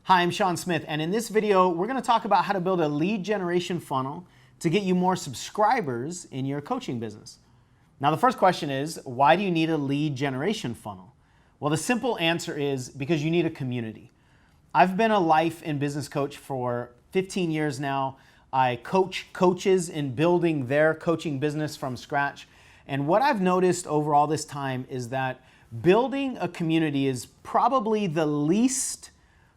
Hi, I'm Sean Smith, and in this video, we're going to talk about how to build a lead generation funnel to get you more subscribers in your coaching business. Now, the first question is, why do you need a lead generation funnel? Well, the simple answer is because you need a community. I've been a life and business coach for 15 years now. I coach coaches in building their coaching business from scratch. And what I've noticed over all this time is that building a community is probably the least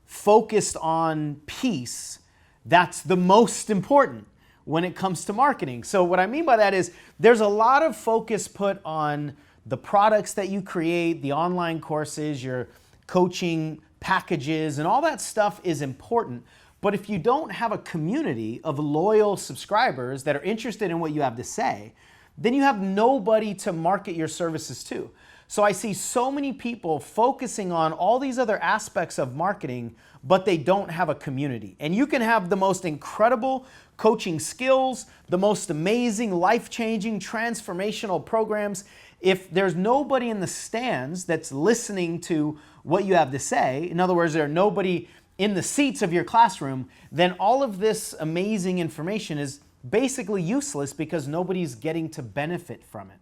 focused on piece that's the most important when it comes to marketing. So what I mean by that is there's a lot of focus put on the products that you create, the online courses, your coaching packages, and all that stuff is important. But if you don't have a community of loyal subscribers that are interested in what you have to say, then you have nobody to market your services to. So I see so many people focusing on all these other aspects of marketing, but they don't have a community. And you can have the most incredible coaching skills, the most amazing, life-changing, transformational programs. If there's nobody in the stands that's listening to what you have to say, in other words, there's nobody in the seats of your classroom, then all of this amazing information is basically useless because nobody's getting to benefit from it.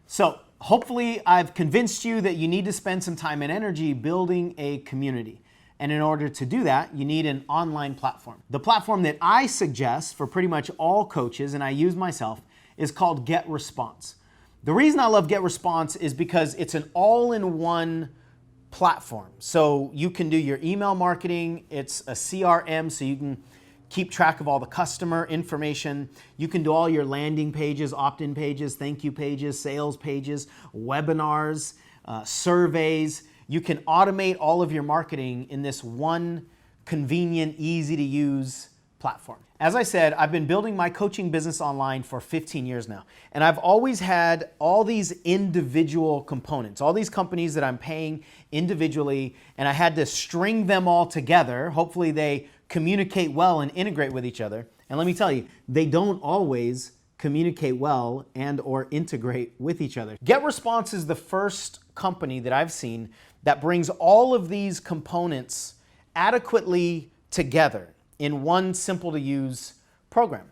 So hopefully I've convinced you that you need to spend some time and energy building a community. And in order to do that, you need an online platform. The platform that I suggest for pretty much all coaches, and I use myself, is called GetResponse. The reason I love GetResponse is because it's an all-in-one platform. So you can do your email marketing, it's a CRM, so you can keep track of all the customer information. You can do all your landing pages, opt-in pages, thank you pages, sales pages, webinars, surveys. You can automate all of your marketing in this one convenient, easy to use platform. As I said, I've been building my coaching business online for 15 years now. And I've always had all these individual components, all these companies that I'm paying individually, and I had to string them all together. Hopefully they communicate well and integrate with each other. And let me tell you, they don't always communicate well and or integrate with each other. GetResponse is the first company that I've seen that brings all of these components adequately together in one simple to use program,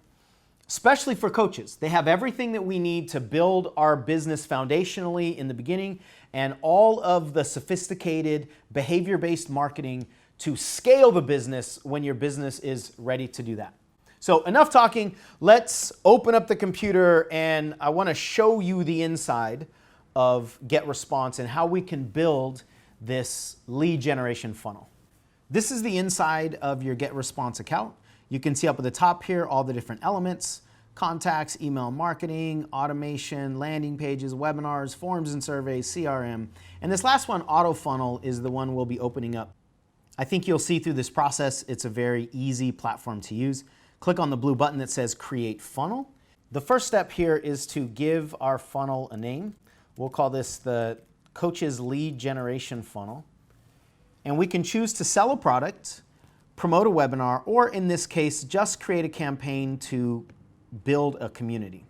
especially for coaches. They have everything that we need to build our business foundationally in the beginning and all of the sophisticated behavior-based marketing to scale the business when your business is ready to do that. So enough talking, let's open up the computer and I want to show you the inside of GetResponse and how we can build this lead generation funnel. This is the inside of your GetResponse account. You can see up at the top here all the different elements: contacts, email marketing, automation, landing pages, webinars, forms and surveys, CRM. And this last one, Autofunnel, is the one we'll be opening up. I think you'll see through this process, it's a very easy platform to use. Click on the blue button that says Create Funnel. The first step here is to give our funnel a name. We'll call this the Coach's Lead Generation Funnel. And we can choose to sell a product, promote a webinar, or in this case, just create a campaign to build a community.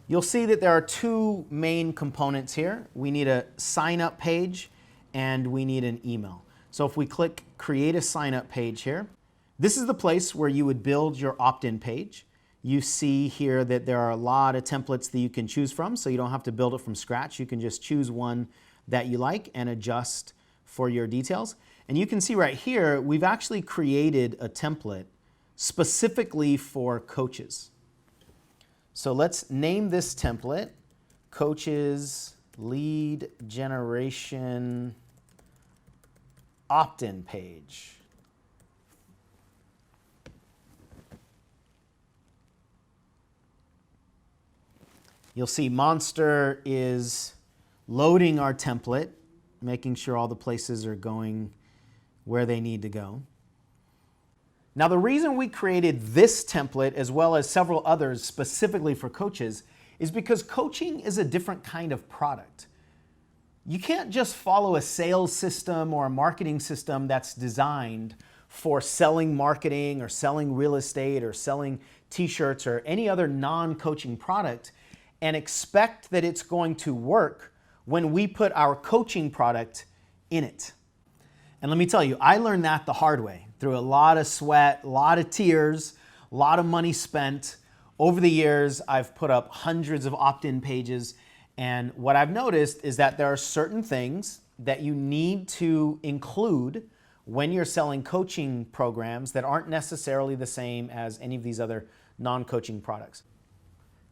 You'll see that there are two main components here. We need a sign-up page and we need an email. So if we click Create a Sign-up Page here, this is the place where you would build your opt-in page. You see here that there are a lot of templates that you can choose from, so you don't have to build it from scratch. You can just choose one that you like and adjust for your details. And you can see right here, we've actually created a template specifically for coaches. So let's name this template Coach's Lead Generation Opt-in Page. You'll see Monster is loading our template, making sure all the places are going where they need to go. Now, the reason we created this template as well as several others specifically for coaches is because coaching is a different kind of product. You can't just follow a sales system or a marketing system that's designed for selling marketing or selling real estate or selling t-shirts or any other non-coaching product and expect that it's going to work when we put our coaching product in it. And let me tell you, I learned that the hard way through a lot of sweat, a lot of tears, a lot of money spent. Over the years, I've put up hundreds of opt-in pages. And what I've noticed is that there are certain things that you need to include when you're selling coaching programs that aren't necessarily the same as any of these other non-coaching products.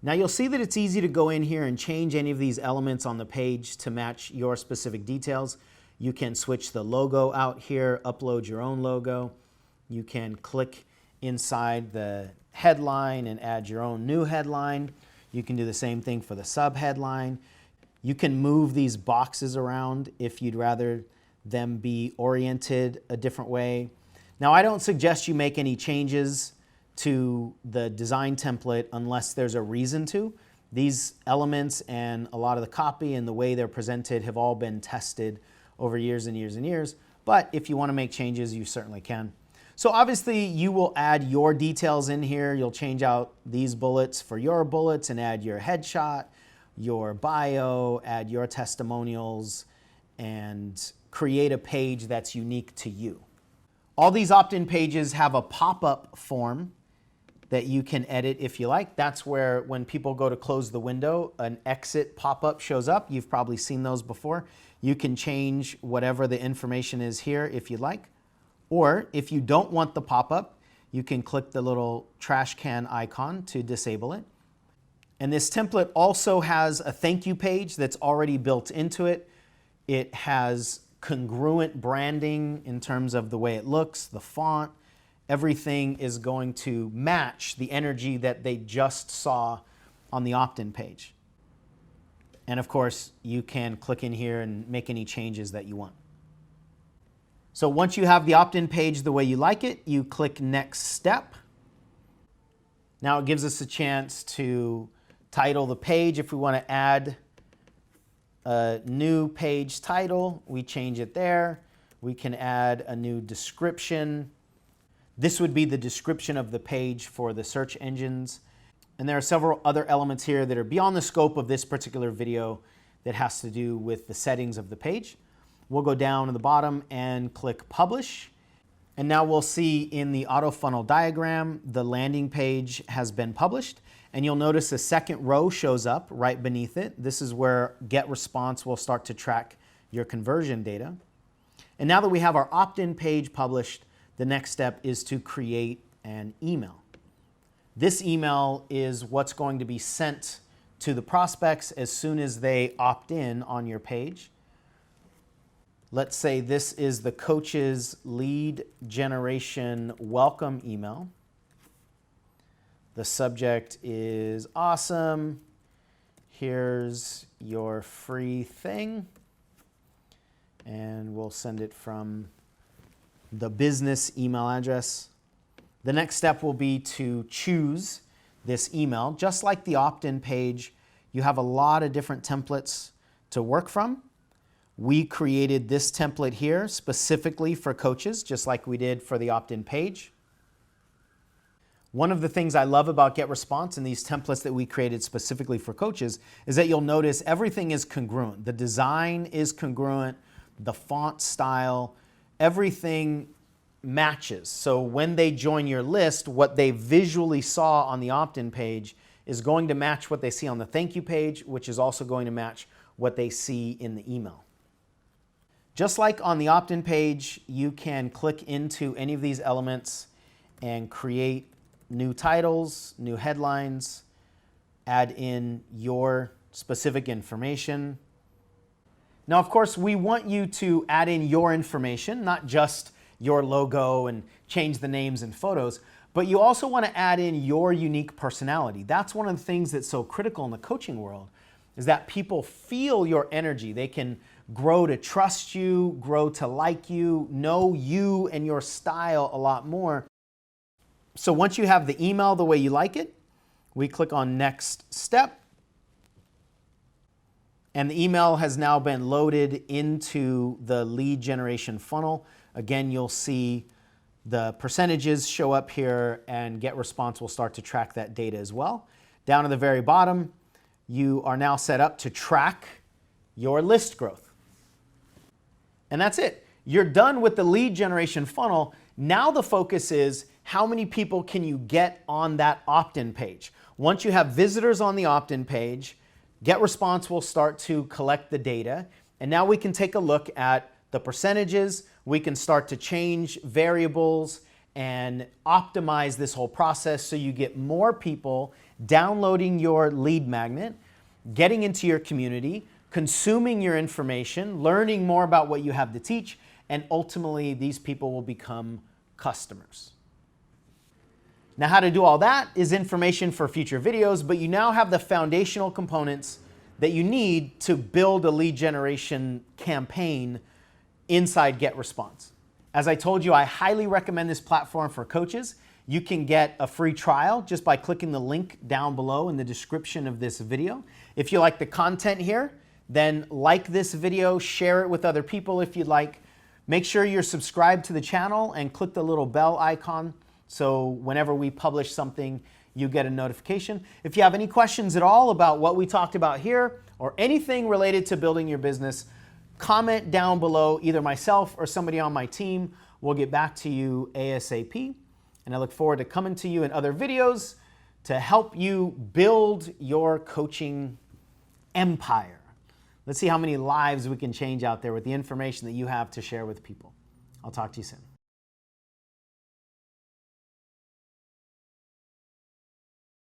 Now you'll see that it's easy to go in here and change any of these elements on the page to match your specific details. You can switch the logo out here, upload your own logo. You can click inside the headline and add your own new headline. You can do the same thing for the sub-headline. You can move these boxes around if you'd rather them be oriented a different way. Now, I don't suggest you make any changes to the design template unless there's a reason to. These elements and a lot of the copy and the way they're presented have all been tested over years and years and years. But if you want to make changes, you certainly can. So obviously you will add your details in here. You'll change out these bullets for your bullets and add your headshot, your bio, add your testimonials, and create a page that's unique to you. All these opt-in pages have a pop-up form that you can edit if you like. That's where when people go to close the window, an exit pop-up shows up. You've probably seen those before. You can change whatever the information is here if you'd like. Or if you don't want the pop-up, you can click the little trash can icon to disable it. And this template also has a thank you page that's already built into it. It has congruent branding in terms of the way it looks, the font. Everything is going to match the energy that they just saw on the opt-in page. And of course, you can click in here and make any changes that you want. So once you have the opt-in page the way you like it, you click Next Step. Now it gives us a chance to title the page. If we want to add a new page title, we change it there. We can add a new description. This would be the description of the page for the search engines. And there are several other elements here that are beyond the scope of this particular video that has to do with the settings of the page. We'll go down to the bottom and click Publish. And now we'll see in the Autofunnel diagram, the landing page has been published. And you'll notice a second row shows up right beneath it. This is where GetResponse will start to track your conversion data. And now that we have our opt-in page published, the next step is to create an email. This email is what's going to be sent to the prospects as soon as they opt in on your page. Let's say this is the coach's lead generation welcome email. The subject is awesome. Here's your free thing. And we'll send it from the business email address. The next step will be to choose this email. Just like the opt-in page, you have a lot of different templates to work from. We created this template here specifically for coaches, just like we did for the opt-in page. One of the things I love about GetResponse and these templates that we created specifically for coaches is that you'll notice everything is congruent. The design is congruent, the font style, everything matches. So when they join your list, what they visually saw on the opt-in page is going to match what they see on the thank you page, which is also going to match what they see in the email. Just like on the opt-in page, you can click into any of these elements and create new titles, new headlines, add in your specific information. Now, of course, we want you to add in your information, not just your logo and change the names and photos, but you also want to add in your unique personality. That's one of the things that's so critical in the coaching world, is that people feel your energy. They can grow to trust you, grow to like you, know you and your style a lot more. So once you have the email the way you like it, we click on Next Step. And the email has now been loaded into the lead generation funnel. Again, you'll see the percentages show up here, and GetResponse will start to track that data as well. Down at the very bottom, you are now set up to track your list growth. And that's it. you're done with the lead generation funnel. Now the focus is how many people can you get on that opt-in page. Once you have visitors on the opt-in page, GetResponse will start to collect the data, and now we can take a look at the percentages. We can start to change variables and optimize this whole process so you get more people downloading your lead magnet, getting into your community, consuming your information, learning more about what you have to teach, and ultimately these people will become customers. Now, how to do all that is information for future videos, but you now have the foundational components that you need to build a lead generation campaign inside GetResponse. As I told you, I highly recommend this platform for coaches. You can get a free trial just by clicking the link down below in the description of this video. If you like the content here, then like this video, share it with other people if you'd like. Make sure you're subscribed to the channel and click the little bell icon so whenever we publish something, you get a notification. If you have any questions at all about what we talked about here or anything related to building your business, comment down below. Either myself or somebody on my team will get back to you ASAP. And I look forward to coming to you in other videos to help you build your coaching empire. Let's see how many lives we can change out there with the information that you have to share with people. I'll talk to you soon.